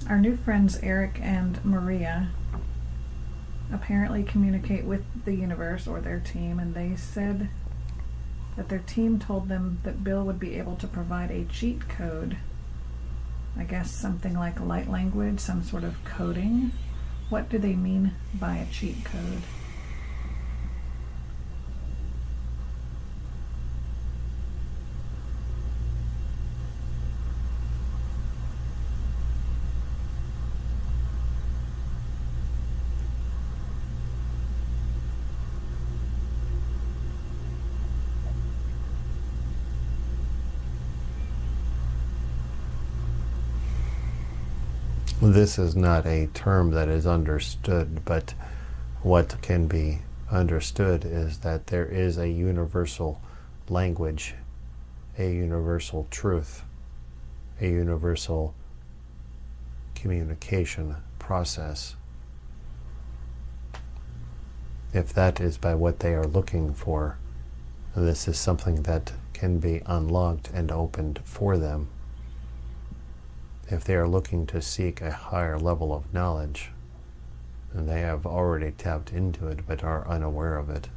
Our new friends Eric and Maria apparently communicate with the universe or their team, and they said that their team told them that Bill would be able to provide a cheat code. I guess something like light language, some sort of coding. What do they mean by a cheat code? This is not a term that is understood, but what can be understood is that there is a universal language, a universal truth, a universal communication process. If that is by what they are looking for, this is something that can be unlocked and opened for them. If they are looking to seek a higher level of knowledge, and they have already tapped into it but are unaware of it.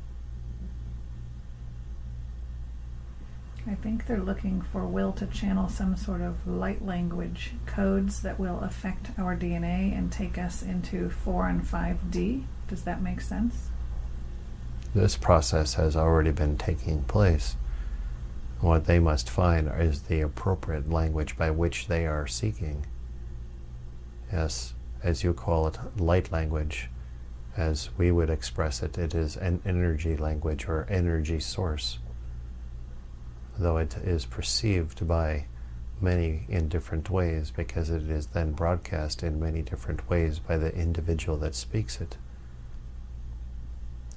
I think they're looking for Will to channel some sort of light language codes that will affect our DNA and take us into 4 and 5D. Does that make sense? This process has already been taking place. What they must find is the appropriate language by which they are seeking. Yes, as you call it, light language. As we would express it, it is an energy language or energy source. Though it is perceived by many in different ways because it is then broadcast in many different ways by the individual that speaks it.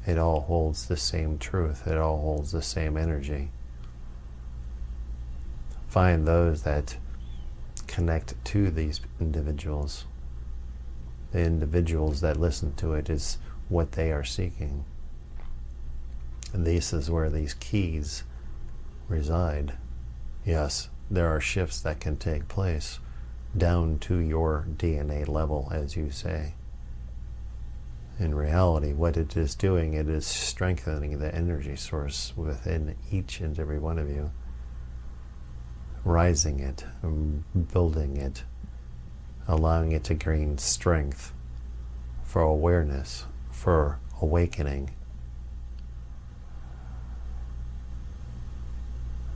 It all holds the same truth. It all holds the same energy. Find those that connect to these individuals. The individuals that listen to it is what they are seeking. And this is where these keys reside. Yes, there are shifts that can take place down to your DNA level, as you say. In reality, what it is doing, it is strengthening the energy source within each and every one of you. Rising it, building it, allowing it to gain strength for awareness, for awakening.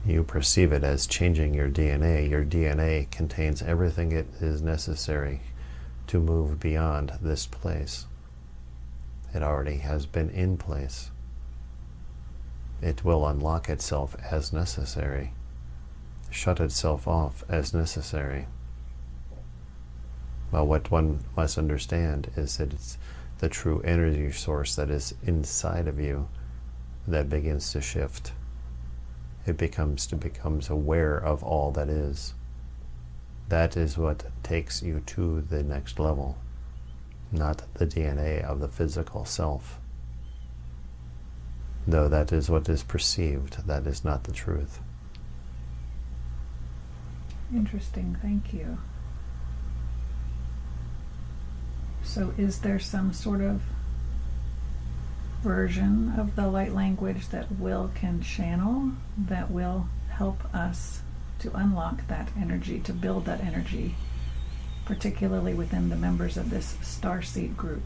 You perceive it as changing your DNA. Your DNA contains everything it is necessary to move beyond this place. It already has been in place. It will unlock itself as necessary. Shut itself off as necessary. But what one must understand is that it's the true energy source that is inside of you that begins to shift. It becomes aware of all that is. That is what takes you to the next level, not the DNA of the physical self. Though that is what is perceived, that is not the truth. Interesting, thank you. So is there some sort of version of the light language that Will can channel that will help us to unlock that energy, to build that energy, particularly within the members of this starseed group?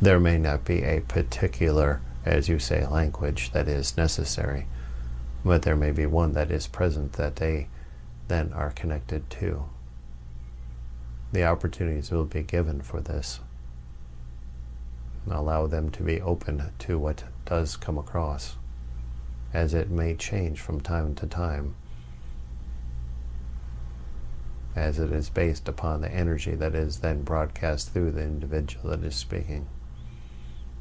There may not be a particular, as you say, language that is necessary, but there may be one that is present that they then are connected to. The opportunities will be given for this. Allow them to be open to what does come across, as it may change from time to time, as it is based upon the energy that is then broadcast through the individual that is speaking.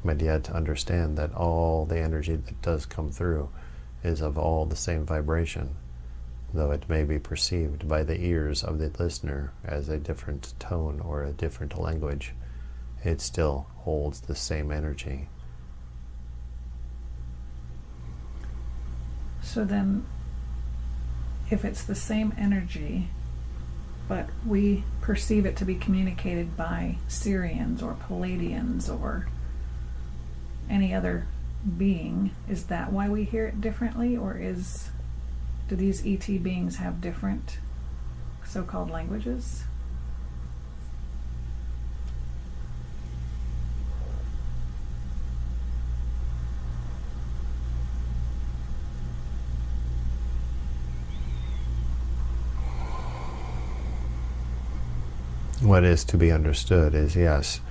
But yet understand that all the energy that does come through is of all the same vibration, though it may be perceived by the ears of the listener as a different tone or a different language. It still holds the same energy. So then, if it's the same energy, but we perceive it to be communicated by Syrians or Palladians or any other being, is that why we hear it differently? Or do these ET beings have different so-called languages? What is to be understood is, yes,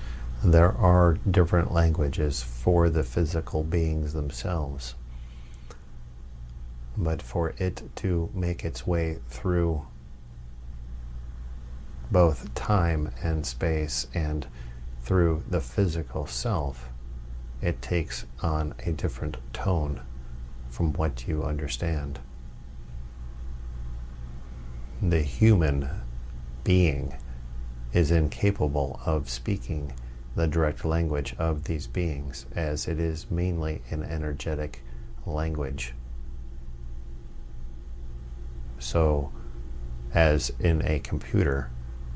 there are different languages for the physical beings themselves. But for it to make its way through both time and space and through the physical self, it takes on a different tone from what you understand. The human being is incapable of speaking the direct language of these beings, as it is mainly an energetic language. So, as in a computer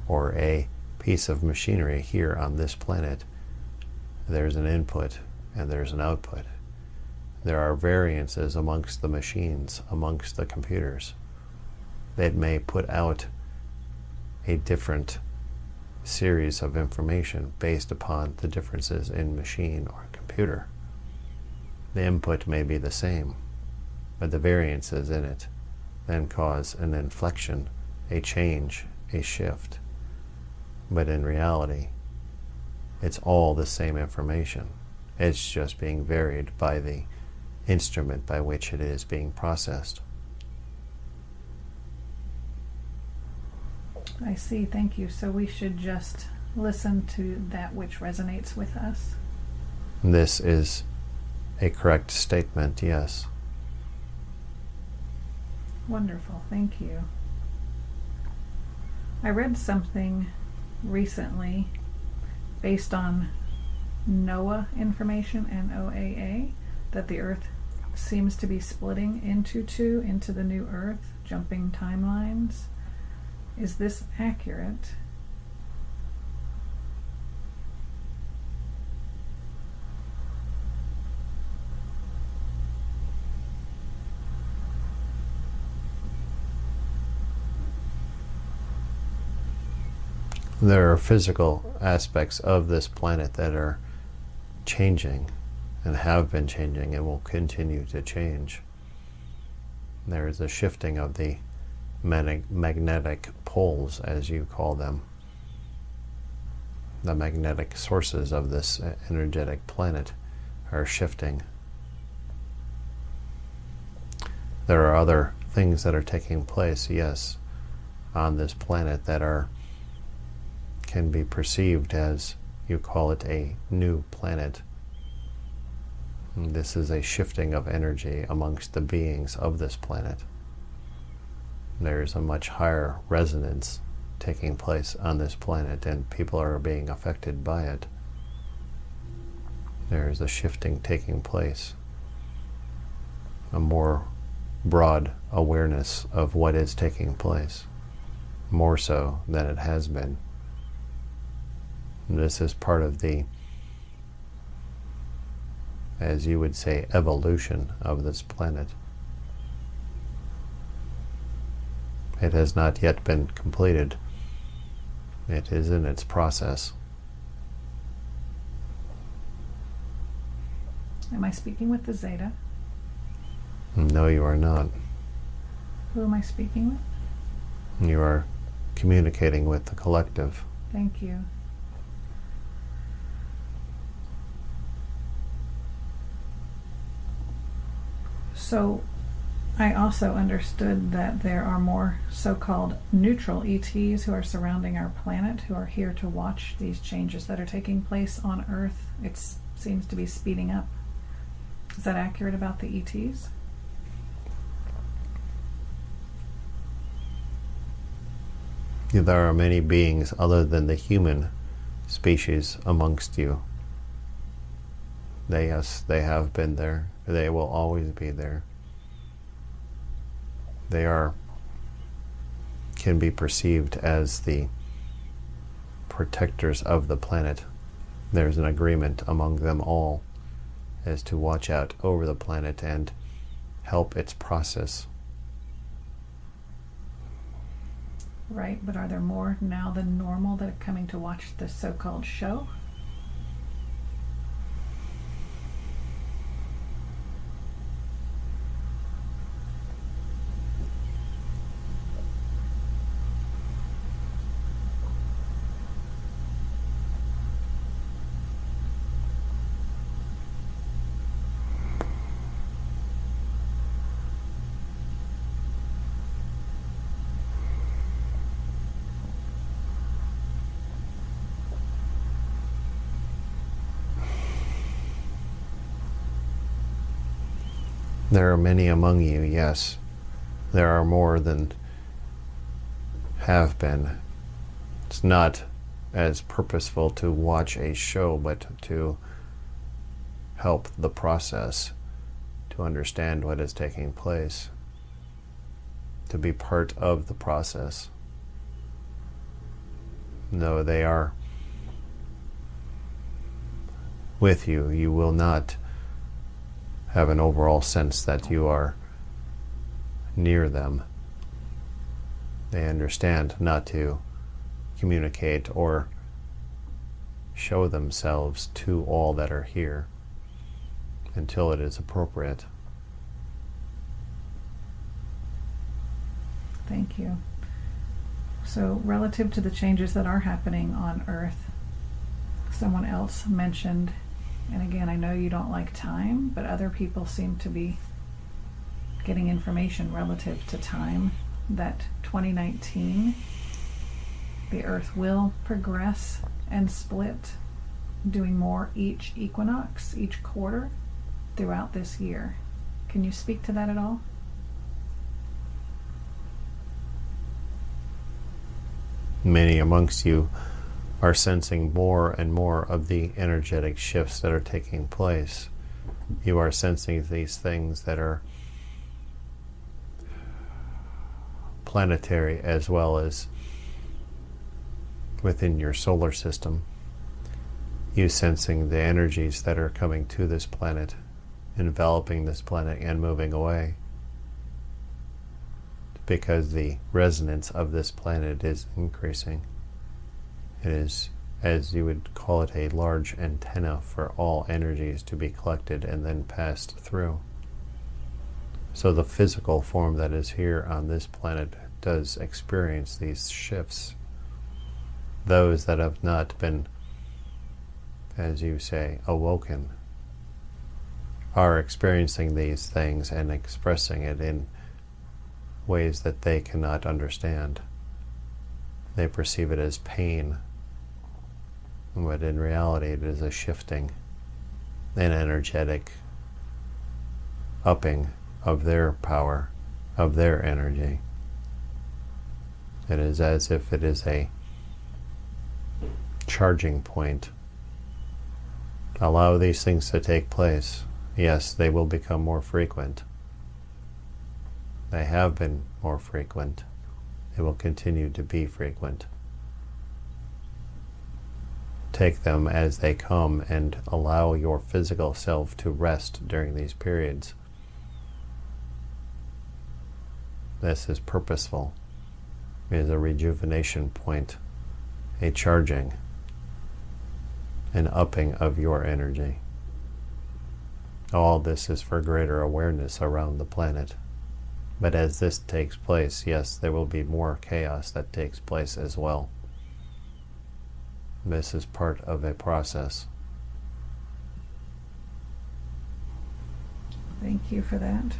or a piece of machinery here on this planet, there's an input and there's an output. There are variances amongst the machines, amongst the computers. It may put out a different series of information based upon the differences in machine or computer. The input may be the same, but the variances in it then cause an inflection, a change, a shift. But in reality, it's all the same information. It's just being varied by the instrument by which it is being processed. I see, thank you. So we should just listen to that which resonates with us? This is a correct statement, yes. Wonderful, thank you. I read something recently based on NOAA information, NOAA, that the Earth seems to be splitting into two, into the new Earth, jumping timelines. Is this accurate? There are physical aspects of this planet that are changing and have been changing and will continue to change. There is a shifting of the magnetic poles, as you call them, the magnetic sources of this energetic planet are shifting. There are other things that are taking place, yes, on this planet that can be perceived as, you call it, a new planet. And this is a shifting of energy amongst the beings of this planet. There's a much higher resonance taking place on this planet, and people are being affected by it. There's a shifting taking place, a more broad awareness of what is taking place, more so than it has been. This is part of the, as you would say, evolution of this planet. It has not yet been completed. It is in its process. Am I speaking with the Zeta? No, you are not. Who am I speaking with? You are communicating with the collective. Thank you. So, I also understood that there are more so-called neutral ETs who are surrounding our planet, who are here to watch these changes that are taking place on Earth. It seems to be speeding up. Is that accurate about the ETs? There are many beings other than the human species amongst you. Yes, they have been there. They will always be there. They can be perceived as the protectors of the planet. There's an agreement among them all as to watch out over the planet and help its process. Right, but are there more now than normal that are coming to watch this so-called show? There are many among you, yes. There are more than have been. It's not as purposeful to watch a show, but to help the process, to understand what is taking place, to be part of the process. No, they are with you. You will not have an overall sense that you are near them. They understand not to communicate or show themselves to all that are here until it is appropriate. Thank you. So, relative to the changes that are happening on Earth, someone else mentioned, and again, I know you don't like time, but other people seem to be getting information relative to time, that 2019, the Earth will progress and split, doing more each equinox, each quarter, throughout this year. Can you speak to that at all? Many amongst you are sensing more and more of the energetic shifts that are taking place. You are sensing these things that are planetary as well as within your solar system. You sensing the energies that are coming to this planet, enveloping this planet and moving away, because the resonance of this planet is increasing. It is, as you would call it, a large antenna for all energies to be collected and then passed through. So the physical form that is here on this planet does experience these shifts. Those that have not been, as you say, awoken, are experiencing these things and expressing it in ways that they cannot understand. They perceive it as pain, but in reality it is a shifting, an energetic upping of their power, of their energy. It is as if it is a charging point. Allow these things to take place. Yes, they will become more frequent. They have been more frequent. They will continue to be frequent. Take them as they come and allow your physical self to rest during these periods. This is purposeful. It is a rejuvenation point, a charging, an upping of your energy. All this is for greater awareness around the planet. But as this takes place, yes, there will be more chaos that takes place as well. This is part of a process. Thank you for that.